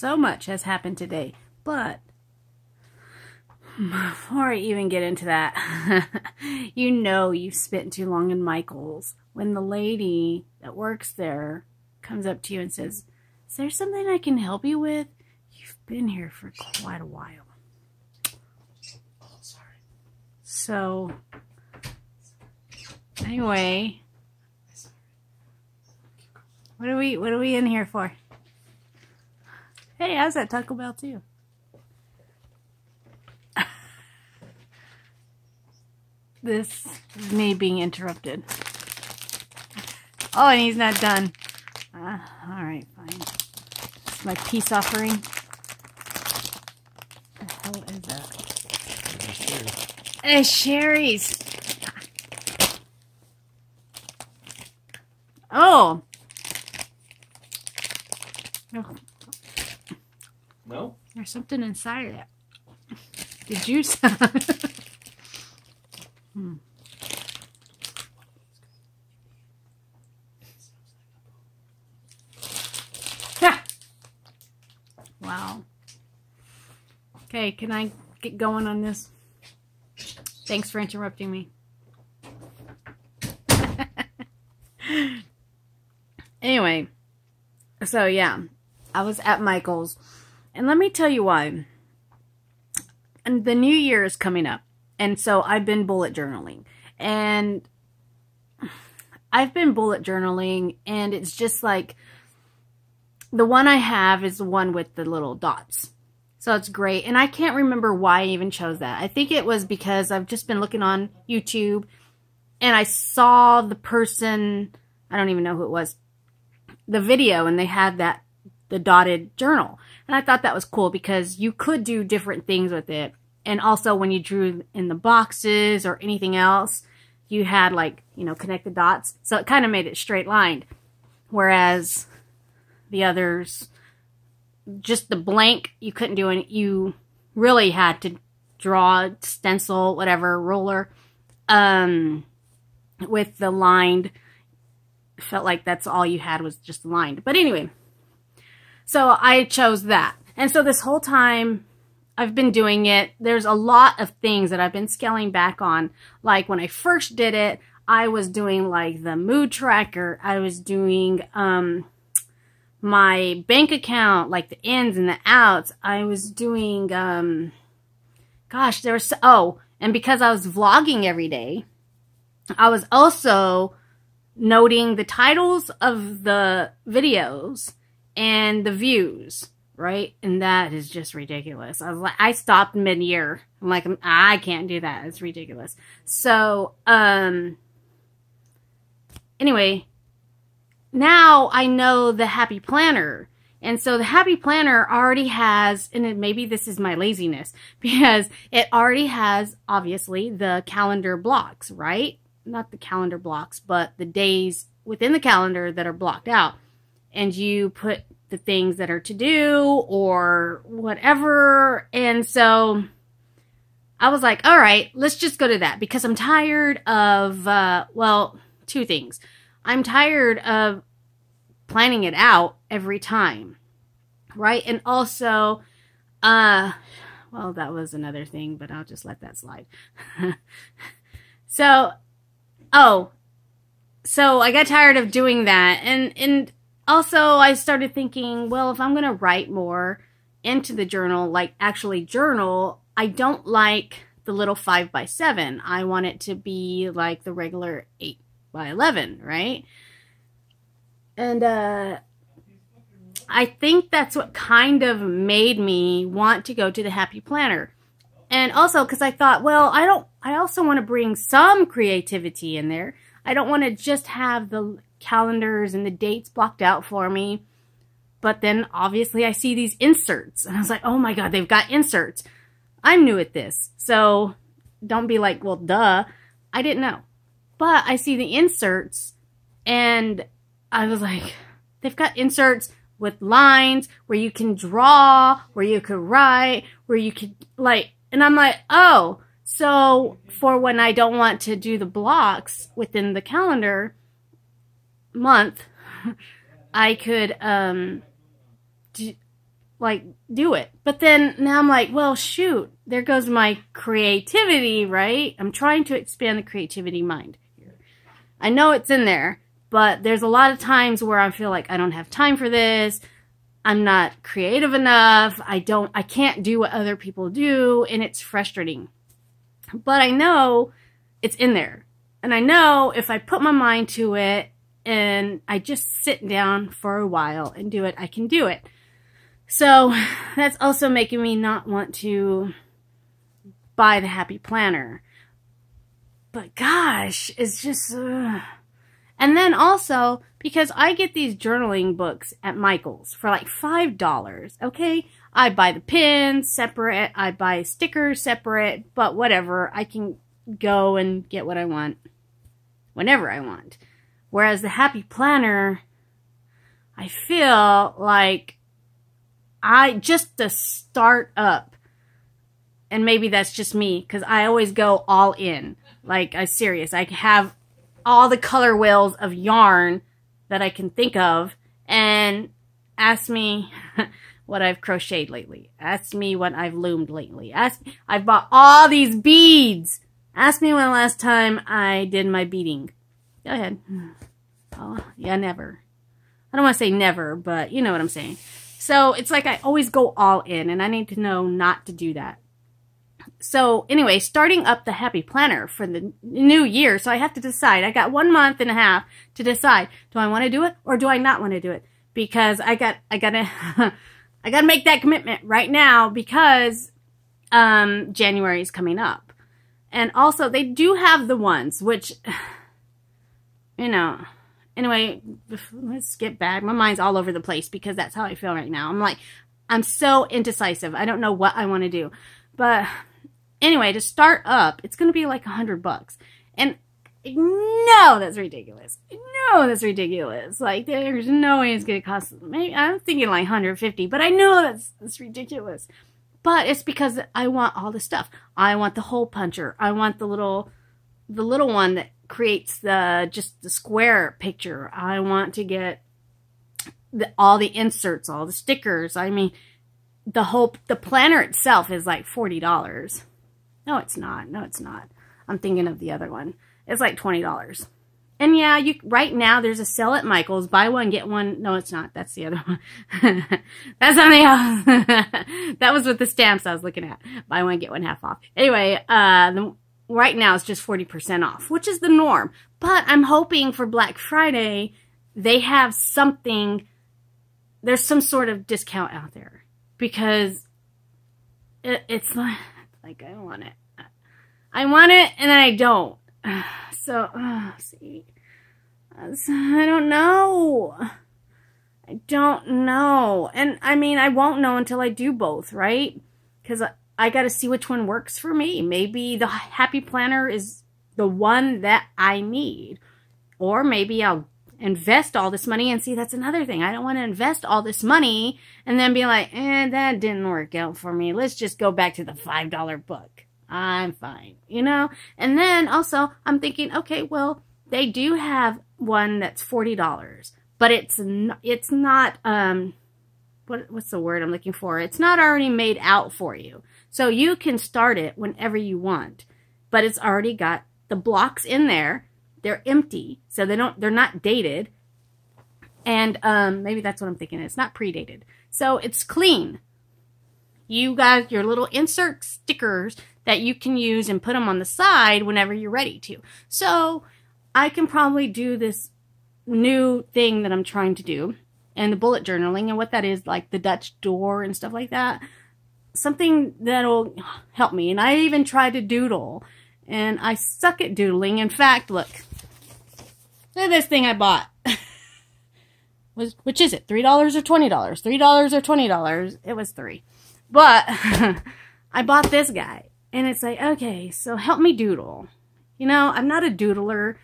So much has happened today. But before I even get into that, you know you've spent too long in Michael's when the lady that works there comes up to you and says, "Is there something I can help you with? You've been here for quite a while." So, anyway, what are we in here for? Hey, how's that Taco Bell too? This is me being interrupted. Oh, and he's not done. Alright, fine. It's my peace offering. What the hell is that? It's Sherry's. Oh. No? There's something inside of it. The juice. Wow. Okay, can I get going on this? Thanks for interrupting me. Anyway, so yeah, I was at Michael's, and let me tell you why. And the new year is coming up, and so I've been bullet journaling, and it's just like the one I have is the one with the little dots. So it's great. And I can't remember why I even chose that. I think it was because I've just been looking on YouTube and I saw the person, I don't even know who it was, the video, and they had the dotted journal. And I thought that was cool because you could do different things with it. And also when you drew in the boxes or anything else, you had like, you know, connect the dots. So it kind of made it straight lined. Whereas the others, just the blank, you couldn't do it. You really had to draw, stencil, whatever, ruler, with the lined. It felt like that's all you had was just lined. But anyway, so I chose that. And so this whole time I've been doing it, there's a lot of things that I've been scaling back on. Like when I first did it, I was doing like the mood tracker. I was doing, my bank account, like the ins and the outs. I was doing, gosh, there was, and because I was vlogging every day, I was also noting the titles of the videos and the views, right? And that is just ridiculous. I was like, I stopped mid-year. I'm like, I can't do that. It's ridiculous. So, anyway, now I know the Happy Planner. And so the Happy Planner already has, and maybe this is my laziness, because it already has, obviously, the calendar blocks, right? Not the calendar blocks, but the days within the calendar that are blocked out. And you put the things that are to do or whatever. And so I was like, all right, let's just go to that, because I'm tired of, well, two things. I'm tired of planning it out every time, right? And also, well, that was another thing, but I'll just let that slide. So I got tired of doing that. And also I started thinking, well, if I'm going to write more into the journal, like actually journal, I don't like the little 5x7. I want it to be like the regular 8x11, right? And I think that's what kind of made me want to go to the Happy Planner. And also because I thought, well, I also want to bring some creativity in there. I don't want to just have the calendars and the dates blocked out for me. But then obviously I see these inserts and I was like, oh my God, they've got inserts. I'm new at this. So don't be like, well, duh, I didn't know. But I see the inserts and I was like, they've got inserts with lines where you can draw, where you could write, where you could like, and I'm like, oh, so for when I don't want to do the blocks within the calendar month, I could like do it. But then now I'm like, well, shoot, there goes my creativity, right? I'm trying to expand the creativity mind here. I know it's in there, but there's a lot of times where I feel like I don't have time for this. I'm not creative enough. I can't do what other people do, and it's frustrating. But I know it's in there. And I know if I put my mind to it and I just sit down for a while and do it, I can do it. So that's also making me not want to buy the Happy Planner. But gosh, it's just... And then also, because I get these journaling books at Michael's for like $5, okay? I buy the pins separate, I buy stickers separate, but whatever. I can go and get what I want whenever I want. Whereas the Happy Planner, I feel like just to start up, and maybe that's just me, because I always go all in. Like, I'm serious. I have all the color wheels of yarn that I can think of, and ask me what I've crocheted lately. Ask me what I've loomed lately. I've bought all these beads. Ask me when the last time I did my beading. Go ahead. Oh, yeah, never. I don't want to say never, but you know what I'm saying. So it's like I always go all in, and I need to know not to do that. So anyway, starting up the Happy Planner for the new year, so I have to decide. I got 1.5 months to decide. Do I want to do it or do I not want to do it? Because I gotta I gotta make that commitment right now, because January is coming up. And also they do have the ones which, you know, anyway, let's get back. My mind's all over the place because that's how I feel right now. I'm so indecisive. I don't know what I want to do. But anyway, to start up, it's going to be like $100. And no, that's ridiculous. No, that's ridiculous. Like, there's no way it's going to cost, maybe, I'm thinking like $150, but I know that's ridiculous. But it's because I want all the stuff. I want the hole puncher. I want the little one that creates just the square picture. I want to get all the inserts, all the stickers. I mean, the planner itself is like $40. No, it's not. No, it's not. I'm thinking of the other one. It's like $20. And yeah, right now there's a sale at Michael's. Buy one, get one. No, it's not. That's the other one. That's something else. That was with the stamps I was looking at. Buy one, get one half off. Anyway, right now it's just 40% off, which is the norm. But I'm hoping for Black Friday, they have something, there's some sort of discount out there. Because it's like I want it. I want it and I don't. So, see, I don't know. I don't know. And I mean, I won't know until I do both, right? Because I got to see which one works for me. Maybe the Happy Planner is the one that I need. Or maybe I'll invest all this money, and see, that's another thing. I don't want to invest all this money and then be like, that didn't work out for me. Let's just go back to the $5 book. I'm fine, you know? And then also I'm thinking, okay, well, they do have one that's $40, but it's not, what's the word I'm looking for? It's not already made out for you. So you can start it whenever you want, but it's already got the blocks in there. They're empty, so they're not dated. And maybe that's what I'm thinking. It's not predated. So it's clean. You got your little insert stickers that you can use and put them on the side whenever you're ready to. So I can probably do this new thing that I'm trying to do, and the bullet journaling, and what that is, like the Dutch door and stuff like that. Something that'll help me. And I even tried to doodle, and I suck at doodling. In fact, look at this thing I bought. Which is it? $3 or $20? $3 or $20? It was $3. But I bought this guy. And it's like, okay, so help me doodle. You know, I'm not a doodler.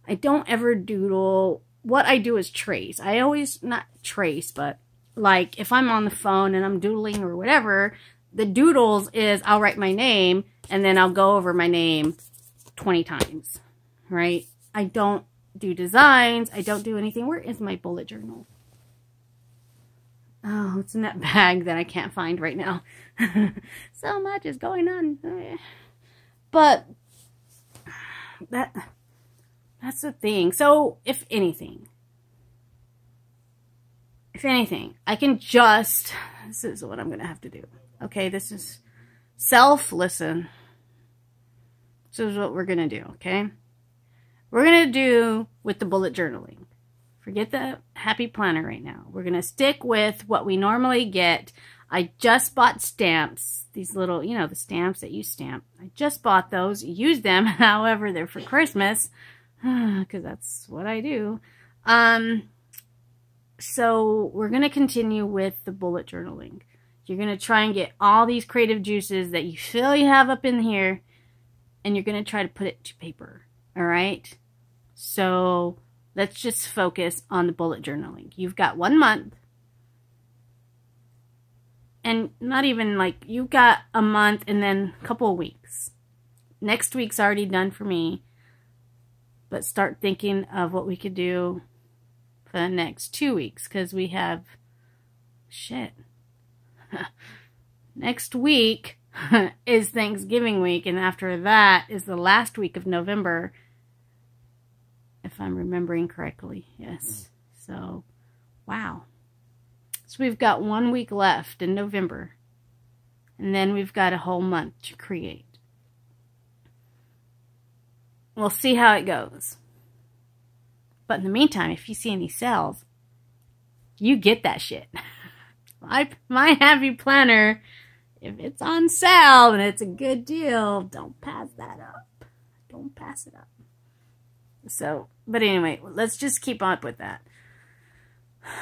I don't ever doodle. What I do is trace. I always, not trace, but like if I'm on the phone and I'm doodling or whatever, the doodles is I'll write my name and then I'll go over my name 20 times, right? I don't do designs. I don't do anything. Where is my bullet journal? Oh, it's in that bag that I can't find right now. So much is going on. But that's the thing. So if anything, I can just, this is what I'm going to have to do. Okay, this is self-listen. This is what we're going to do, okay? We're going to do with the bullet journaling. Forget the happy planner right now. We're going to stick with what we normally get. I just bought stamps. These little, you know, the stamps that you stamp. I just bought those. Use them. However, they're for Christmas. Because that's what I do. So we're going to continue with the bullet journaling. You're going to try and get all these creative juices that you feel you have up in here. And you're going to try to put it to paper. All right? So let's just focus on the bullet journaling. You've got 1 month. And not even like, you've got a month and then a couple of weeks. Next week's already done for me. But start thinking of what we could do for the next 2 weeks. Because we have, shit. Next week is Thanksgiving week. And after that is the last week of November. If I'm remembering correctly. Yes. So, wow. So we've got 1 week left in November. And then we've got a whole month to create. We'll see how it goes. But in the meantime, if you see any sales, you get that shit. My happy planner, if it's on sale and it's a good deal, don't pass that up. Don't pass it up. So, but anyway, let's just keep up with that.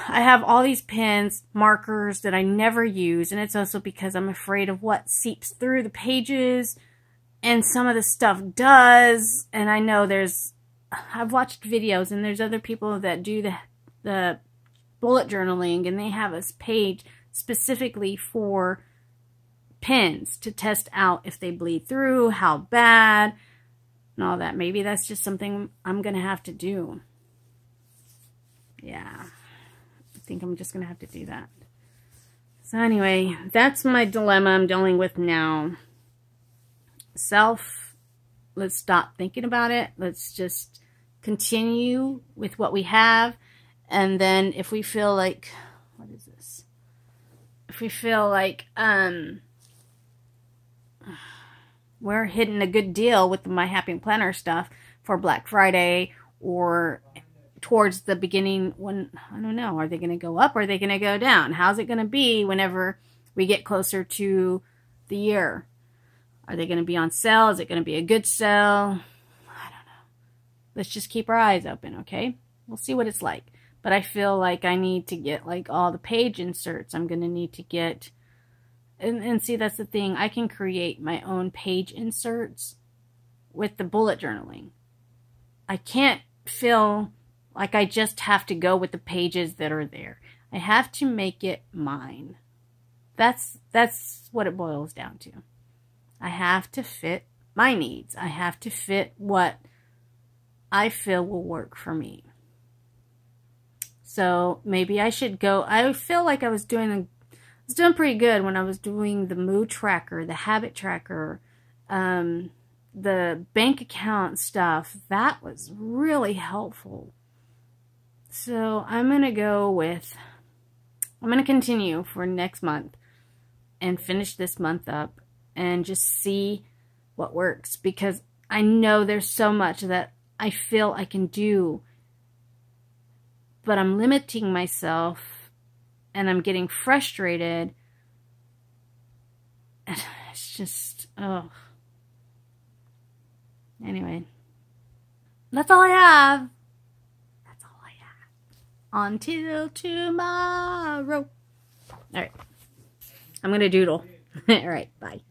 I have all these pens, markers that I never use, and it's also because I'm afraid of what seeps through the pages, and some of the stuff does, and I know I've watched videos, and there's other people that do the bullet journaling, and they have a page specifically for pens to test out if they bleed through, how bad, and all that. Maybe that's just something I'm going to have to do. Yeah. I think I'm just going to have to do that. So anyway, that's my dilemma I'm dealing with now. Let's stop thinking about it. Let's just continue with what we have. And then if we feel like, what is this? If we feel like we're hitting a good deal with the My Happy Planner stuff for Black Friday or towards the beginning when, I don't know, are they going to go up or are they going to go down? How's it going to be whenever we get closer to the year? Are they going to be on sale? Is it going to be a good sale? I don't know. Let's just keep our eyes open, okay? We'll see what it's like. But I feel like I need to get like all the page inserts. I'm going to need to get, and see, that's the thing. I can create my own page inserts with the bullet journaling. I can't feel like I just have to go with the pages that are there. I have to make it mine. That's what it boils down to. I have to fit my needs. I have to fit what I feel will work for me. So maybe I should go. I feel like I was doing pretty good when I was doing the mood tracker, the habit tracker, the bank account stuff. That was really helpful. So I'm going to continue for next month and finish this month up and just see what works, because I know there's so much that I feel I can do, but I'm limiting myself and I'm getting frustrated. It's just, oh. Anyway, that's all I have. That's all I have. Until tomorrow. All right. I'm going to doodle. All right. Bye.